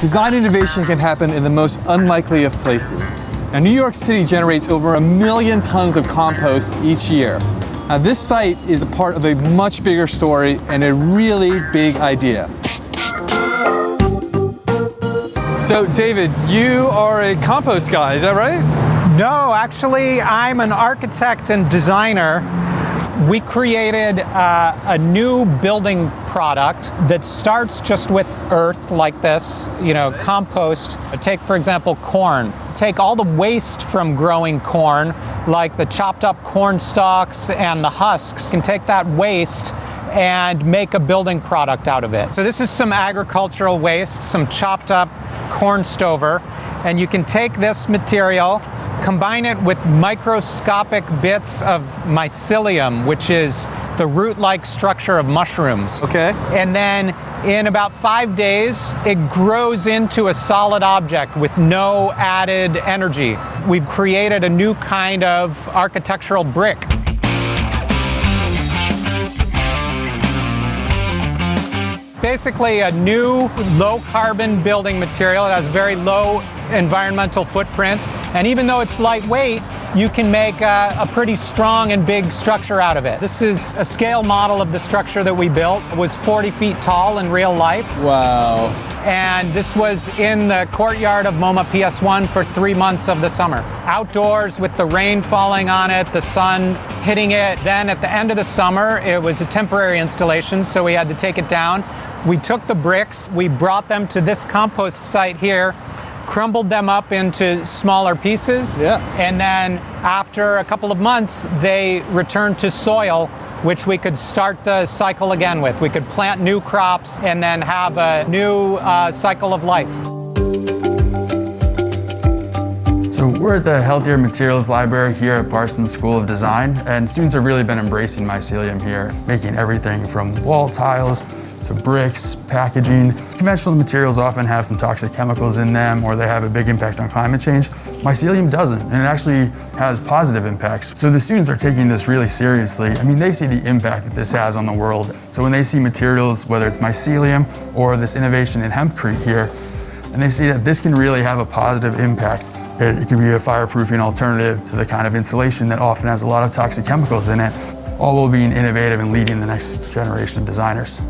Design innovation can happen in the most unlikely of places. Now, New York City generates over 1 million tons of compost each year. Now, this site is a part of a much bigger story and a really big idea. So, David, you are a compost guy, is that right? No, actually, I'm an architect and designer. We created a new building product that starts just with earth like this, compost. Take, for example, corn. Take all the waste from growing corn, like the chopped up corn stalks and the husks, and take that waste and make a building product out of it. So this is some agricultural waste, some chopped up corn stover, and you can take this material, combine it with microscopic bits of mycelium, which is the root-like structure of mushrooms. Okay. And then in about 5 days, it grows into a solid object with no added energy. We've created a new kind of architectural brick. Basically a new low-carbon building material. It has very low environmental footprint, and even though it's lightweight, you can make a pretty strong and big structure out of it. This is a scale model of the structure that we built. It was 40 feet tall in real life. Wow. And this was in the courtyard of MoMA PS1 for 3 months of the summer. Outdoors with the rain falling on it, the sun hitting it. Then at the end of the summer, it was a temporary installation, so we had to take it down. We took the bricks, we brought them to this compost site here, crumbled them up into smaller pieces, and then after a couple of months, they returned to soil, which we could start the cycle again with. We could plant new crops and then have a new cycle of life. So we're at the Healthier Materials Library here at Parsons School of Design, and students have really been embracing mycelium here, making everything from wall tiles to bricks, packaging. Conventional materials often have some toxic chemicals in them, or they have a big impact on climate change. Mycelium doesn't, and it actually has positive impacts. So the students are taking this really seriously. I mean, they see the impact that this has on the world. So when they see materials, whether it's mycelium or this innovation in hempcrete here, and they see that this can really have a positive impact. It can be a fireproofing alternative to the kind of insulation that often has a lot of toxic chemicals in it, all while being innovative and leading the next generation of designers.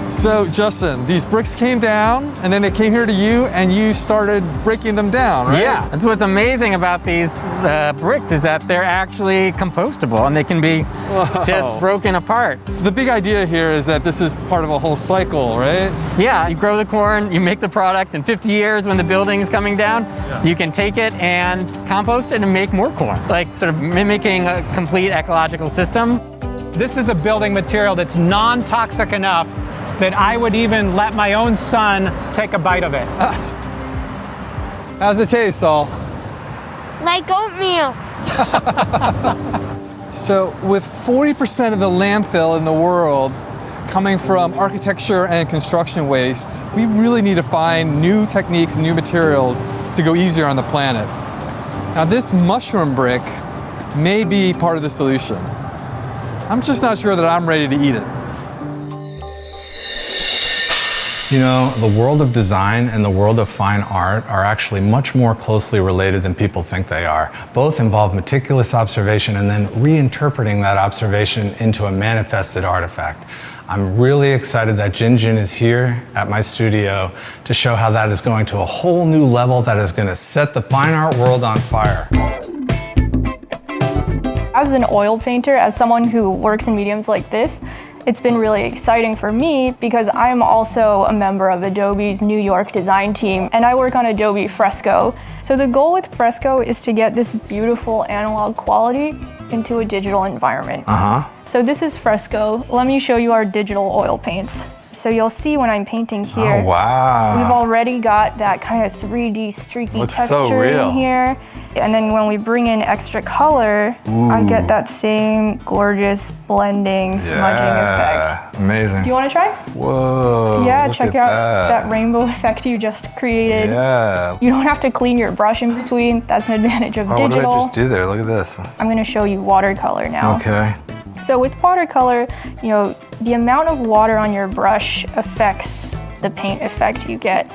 So Justin, these bricks came down and then they came here to you and you started breaking them down, right? Yeah, that's what's amazing about these bricks is that they're actually compostable and they can be just broken apart. The big idea here is that this is part of a whole cycle, right? Yeah, you grow the corn, you make the product, in 50 years when the building is coming down, you can take it and compost it and make more corn, like sort of mimicking a complete ecological system. This is a building material that's non-toxic enough that I would even let my own son take a bite of it. How's it taste, Saul? Like oatmeal. So with 40% of the landfill in the world coming from architecture and construction waste, we really need to find new techniques and new materials to go easier on the planet. Now this mushroom brick may be part of the solution. I'm just not sure that I'm ready to eat it. You know, the world of design and the world of fine art are actually much more closely related than people think they are. Both involve meticulous observation and then reinterpreting that observation into a manifested artifact. I'm really excited that Jinjin is here at my studio to show how that is going to a whole new level that is going to set the fine art world on fire. As an oil painter, as someone who works in mediums like this, it's been really exciting for me because I'm also a member of Adobe's New York design team, and I work on Adobe Fresco. So the goal with Fresco is to get this beautiful analog quality into a digital environment. So this is Fresco. Let me show you our digital oil paints. So you'll see when I'm painting here, Oh, wow. we've already got that kind of 3D streaky Looks so texture real. in here. And then when we bring in extra color, I get that same gorgeous blending, smudging effect. Amazing. Do you want to try? Whoa. Yeah, look check at out that rainbow effect you just created. Yeah. You don't have to clean your brush in between. That's an advantage of Oh, what did I digital. just do there? Look at this. I'm going to show you watercolor now. Okay. So with watercolor, you know, the amount of water on your brush affects the paint effect you get.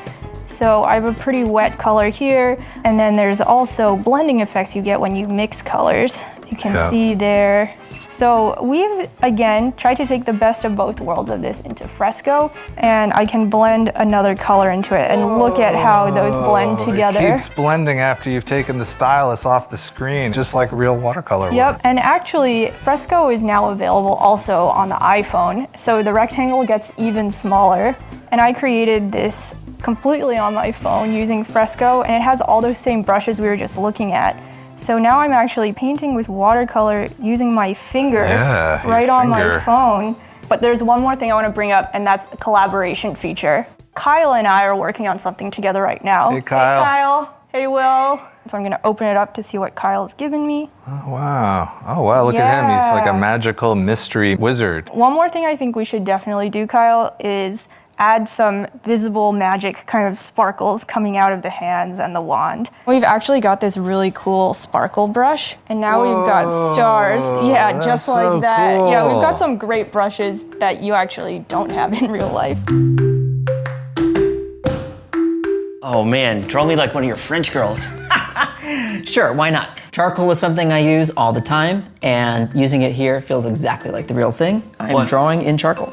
So I have a pretty wet color here, and then there's also blending effects you get when you mix colors. You can see there. So we've, again, tried to take the best of both worlds of this into Fresco, and I can blend another color into it, and look at how those blend together. It keeps blending after you've taken the stylus off the screen, just like real watercolor Yep, would. and actually, Fresco is now available also on the iPhone, so the rectangle gets even smaller. And I created this completely on my phone using Fresco, and it has all those same brushes we were just looking at. So now I'm actually painting with watercolor using my finger right on my phone. But there's one more thing I want to bring up, and that's a collaboration feature. Kyle and I are working on something together right now. Hey, Kyle. Hey, Kyle. Hey, Will. So I'm going to open it up to see what Kyle's given me. Oh, wow. Oh, wow, look at him. He's like a magical mystery wizard. One more thing I think we should definitely do, Kyle, is add some visible magic kind of sparkles coming out of the hands and the wand. We've actually got this really cool sparkle brush, and now we've got stars. Yeah, just like so that. cool. Yeah, we've got some great brushes that you actually don't have in real life. Oh man, draw me like one of your French girls. Sure, why not? Charcoal is something I use all the time, and using it here feels exactly like the real thing. I'm drawing in charcoal.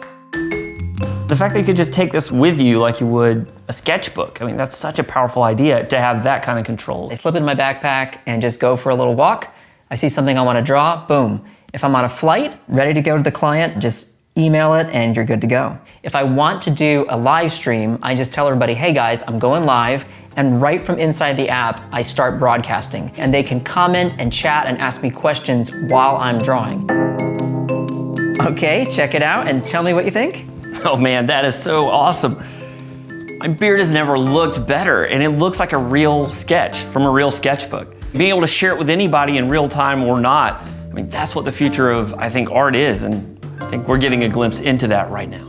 The fact that you could just take this with you like you would a sketchbook, I mean, that's such a powerful idea to have that kind of control. I slip it in my backpack and just go for a little walk. I see something I want to draw, boom. If I'm on a flight, ready to go to the client, just email it and you're good to go. If I want to do a live stream, I just tell everybody, hey guys, I'm going live, and right from inside the app, I start broadcasting, and they can comment and chat and ask me questions while I'm drawing. Okay, check it out and tell me what you think. Oh man, that is so awesome. My beard has never looked better, and it looks like a real sketch from a real sketchbook. Being able to share it with anybody in real time or not, I mean, that's what the future of, I think, art is, and I think we're getting a glimpse into that right now.